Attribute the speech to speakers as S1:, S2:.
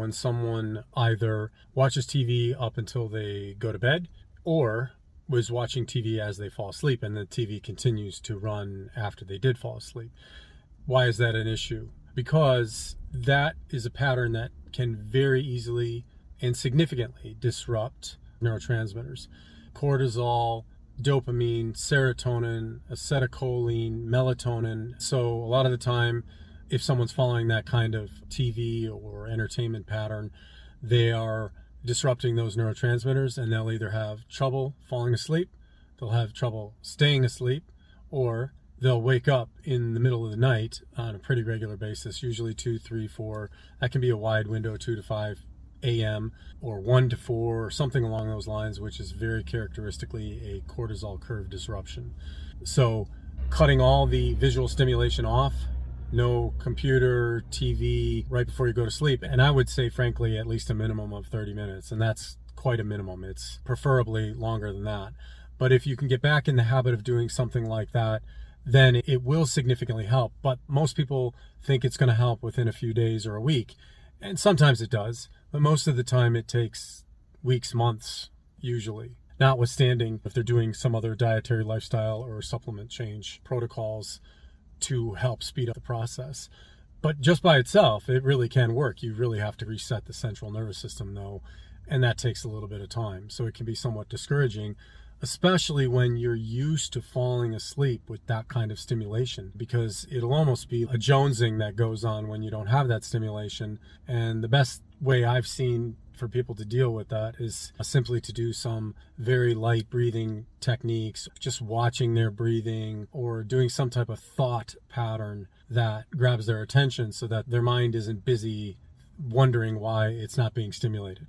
S1: when someone either watches TV up until they go to bed or was watching TV as they fall asleep and the TV continues to run after they did fall asleep. Why is that an issue? Because that is a pattern that can very easily and significantly disrupt neurotransmitters. Cortisol, dopamine, serotonin, acetylcholine, melatonin. So a lot of the time, if someone's following that kind of TV or entertainment pattern, they are disrupting those neurotransmitters, and they'll either have trouble falling asleep, they'll have trouble staying asleep, or they'll wake up in the middle of the night on a pretty regular basis, usually 2, 3, 4. That can be a wide window, 2 to 5 a.m. or 1 to 4 or something along those lines, which is very characteristically a cortisol curve disruption. So cutting all the visual stimulation off, no computer, TV right before you go to sleep. And I would say, frankly, at least a minimum of 30 minutes. And that's quite a minimum. It's preferably longer than that. But if you can get back in the habit of doing something like that, then it will significantly help. But most people think it's going to help within a few days or a week. And sometimes it does. But most of the time it takes weeks, months, usually. Notwithstanding if they're doing some other dietary lifestyle or supplement change protocols to help speed up the process. But just by itself, it really can work. You really have to reset the central nervous system, though, and that takes a little bit of time. So it can be somewhat discouraging, especially when you're used to falling asleep with that kind of stimulation, because it'll almost be a jonesing that goes on when you don't have that stimulation. And the best way I've seen for people to deal with that is simply to do some very light breathing techniques, just watching their breathing or doing some type of thought pattern that grabs their attention so that their mind isn't busy wondering why it's not being stimulated.